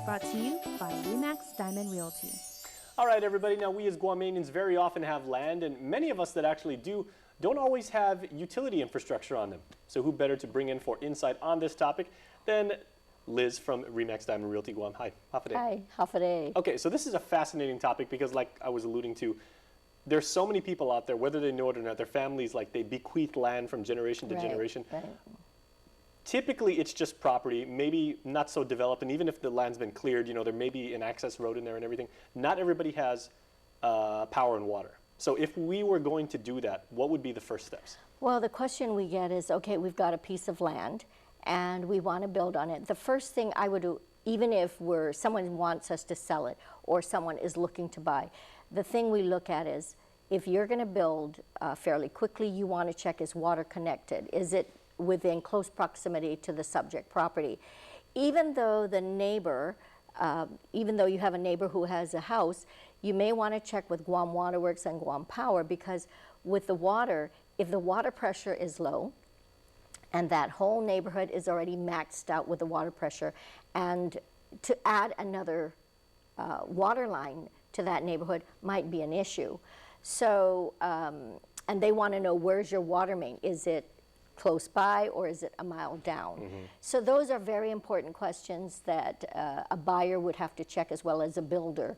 Brought to you by RE/MAX Diamond Realty. All right, everybody. Now, we as Guamanians very often have land, and many of us that actually do don't always have utility infrastructure on them. So who better to bring in for insight on this topic than Liz from RE/MAX Diamond Realty Guam. Hi, Hafa. Hi, Hafa. Okay, so this is a fascinating topic because, like I was alluding to, there's so many people out there, whether they know it or not, their families, like, they bequeath land from generation to generation. Right. Typically, it's just property, maybe not so developed, and even if the land's been cleared, you know, there may be an access road in there and everything. Not everybody has power and water. So if we were going to do that, what would be the first steps? Well, the question we get is, okay, we've got a piece of land and we want to build on it. The first thing I would do, even if someone wants us to sell it or someone is looking to buy, the thing we look at is, if you're going to build fairly quickly, you want to check, is water connected? Is it within close proximity to the subject property? Even though the neighbor, even though you have a neighbor who has a house, you may want to check with Guam Water Works and Guam Power, because with the water, if the water pressure is low and that whole neighborhood is already maxed out with the water pressure, and to add another water line to that neighborhood might be an issue. So, and they want to know, where's your water main? Is it close by or is it a mile down? So those are very important questions that a buyer would have to check, as well as a builder.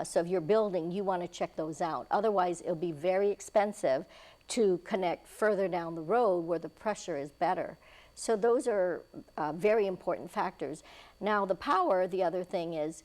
So if you're building, you want to check those out. Otherwise, it'll be very expensive to connect further down the road where the pressure is better. So those are very important factors. Now the power, the other thing is,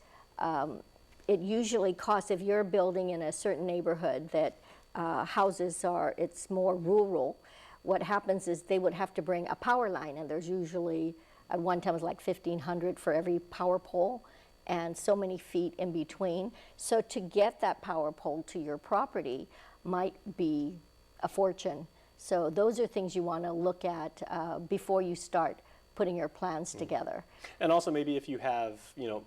it usually costs, if you're building in a certain neighborhood that houses are, it's more rural, what happens is they would have to bring a power line, and there's usually, at one time it was like 1,500 for every power pole, and so many feet in between. So to get that power pole to your property might be a fortune. So those are things you want to look at before you start putting your plans together. And also maybe if you have, you know,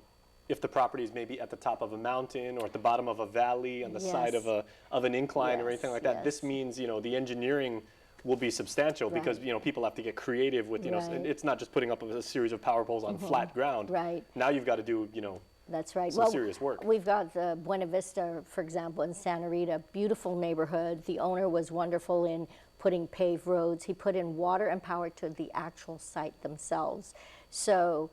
if the property is maybe at the top of a mountain or at the bottom of a valley, on the side of an incline or anything like that, this means, you know, the engineering will be substantial because, you know, people have to get creative with, you know, it's not just putting up a series of power poles on flat ground. Right. Now you've got to do, you know, that's right. some serious work. We've got the Buena Vista, for example, in Santa Rita, beautiful neighborhood. The owner was wonderful in putting paved roads. He put in water and power to the actual site themselves. So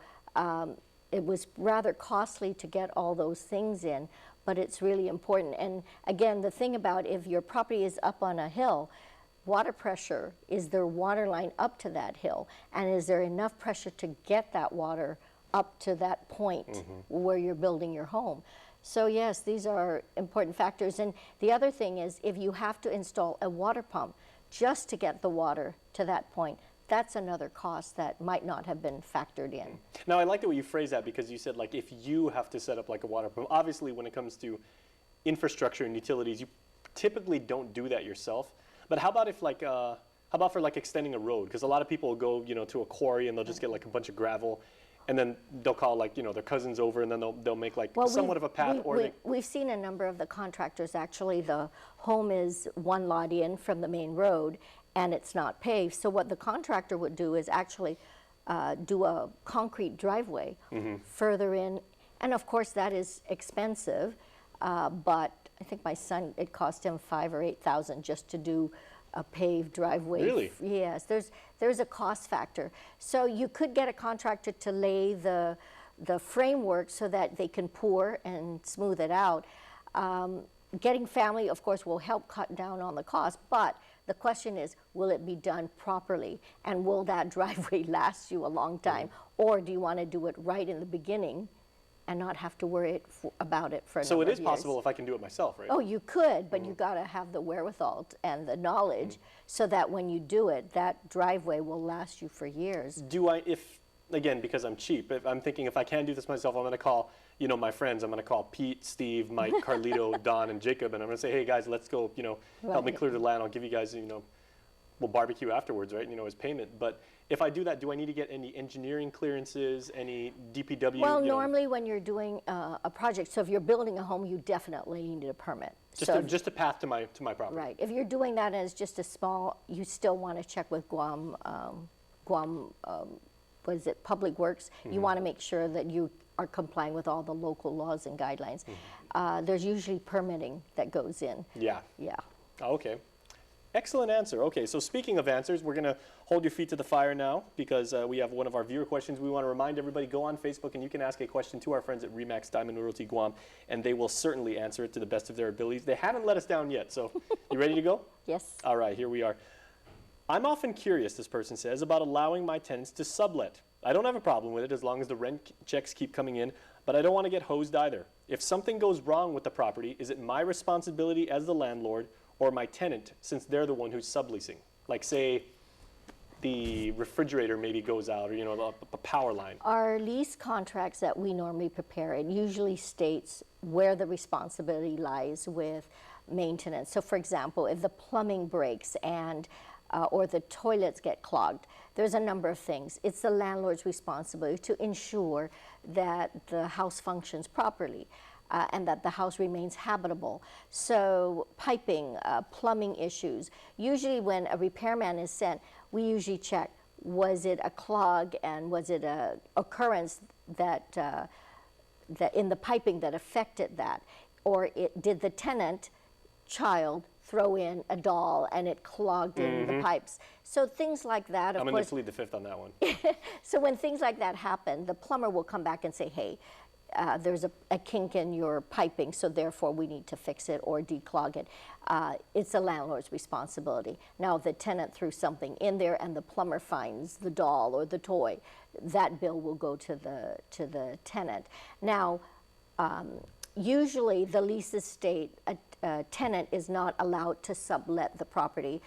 it was rather costly to get all those things in, but it's really important. And again, the thing about, if your property is up on a hill, water pressure, is there water line up to that hill? And is there enough pressure to get that water up to that point where you're building your home? So yes, these are important factors. And the other thing is, if you have to install a water pump just to get the water to that point, that's another cost that might not have been factored in. Now, I like the way you phrase that, because you said, like, if you have to set up like a water pump. Obviously, when it comes to infrastructure and utilities, you typically don't do that yourself. But how about if, like, how about for like extending a road? Because a lot of people will go, you know, to a quarry and they'll just get like a bunch of gravel, and then they'll call, like, you know, their cousins over, and then they'll make like somewhat of a path. We've seen a number of the contractors, actually, the home is one lot in from the main road and it's not paved. So what the contractor would do is actually do a concrete driveway further in. And of course that is expensive, but I think my son, it cost him $5,000 or $8,000 just to do a paved driveway. Really? Yes, there's a cost factor. So you could get a contractor to lay the framework so that they can pour and smooth it out. Getting family, of course, will help cut down on the cost, but the question is, will it be done properly? And will that driveway last you a long time? Or do you want to do it right in the beginning and not have to worry about it for a number of years? So it is possible if I can do it myself, right? Oh, you could, but you got to have the wherewithal and the knowledge so that when you do it, that driveway will last you for years. Do I, again, because I'm cheap, if I'm thinking, if I can do this myself, I'm going to call, you know, my friends. I'm going to call Pete, Steve, Mike, Carlito, Don, and Jacob, and I'm going to say, hey guys, let's go, you know, help me clear the land. I'll give you guys, you know, we'll barbecue afterwards, right? You know, as payment. But if I do that, do I need to get any engineering clearances, any DPW? Well, normally when you're doing a project, so if you're building a home, you definitely need a permit. Just a path to my property. Right. If you're doing that as just a small, you still want to check with Guam, what is it, Public Works. You want to make sure that you are complying with all the local laws and guidelines. There's usually permitting that goes in. Yeah. Yeah. Okay. Excellent answer. Okay, so speaking of answers, we're going to hold your feet to the fire now because we have one of our viewer questions. We want to remind everybody, go on Facebook and you can ask a question to our friends at RE/MAX Diamond Realty Guam, and they will certainly answer it to the best of their abilities. They haven't let us down yet, so you ready to go? Yes. All right, here we are. I'm often curious, this person says, about allowing my tenants to sublet. I don't have a problem with it as long as the rent checks keep coming in, but I don't want to get hosed either. If something goes wrong with the property, is it my responsibility as the landlord or my tenant, since they're the one who's subleasing? Like, say, the refrigerator maybe goes out, or, you know, the power line. Our lease contracts that we normally prepare, it usually states where the responsibility lies with maintenance. So, for example, if the plumbing breaks and or the toilets get clogged, there's a number of things. It's the landlord's responsibility to ensure that the house functions properly. And that the house remains habitable. So piping, plumbing issues. Usually when a repairman is sent, we usually check, was it a clog and was it an occurrence that in the piping that affected that? Or did the tenant child throw in a doll and it clogged in the pipes? So things like that, of I'm course. going to plead the fifth on that one. So when things like that happen, the plumber will come back and say, hey, there's a kink in your piping, so therefore we need to fix it or declog it. It's the landlord's responsibility. Now, if the tenant threw something in there and the plumber finds the doll or the toy, that bill will go to the tenant. Now, usually the leases state a tenant is not allowed to sublet the property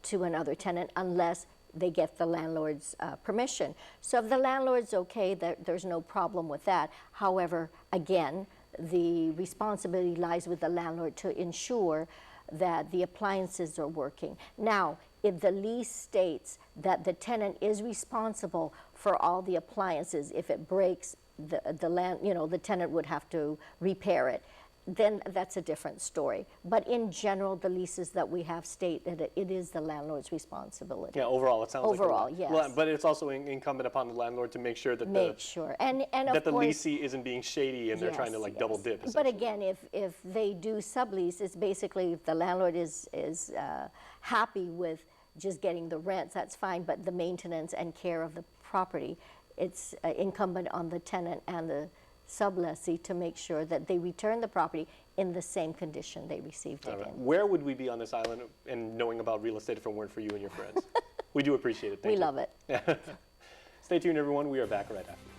to another tenant unless they get the landlord's permission. So if the landlord's okay, there's no problem with that. However, again, the responsibility lies with the landlord to ensure that the appliances are working. Now, if the lease states that the tenant is responsible for all the appliances, if it breaks, the tenant would have to repair it, then that's a different story. But in general, the leases that we have state that it is the landlord's responsibility. Yeah, overall, it sounds overall, like yes. Well, but it's also incumbent upon the landlord to make sure that And that of the course, leasee isn't being shady and they're trying to like double dip. But again, if they do sublease, it's basically if the landlord is happy with just getting the rents, that's fine. But the maintenance and care of the property, it's incumbent on the tenant and the sublessee to make sure that they return the property in the same condition they received it in. Where would we be on this island and knowing about real estate if it weren't for you and your friends? We do appreciate it. Thank you. We love it. Stay tuned, everyone. We are back right after.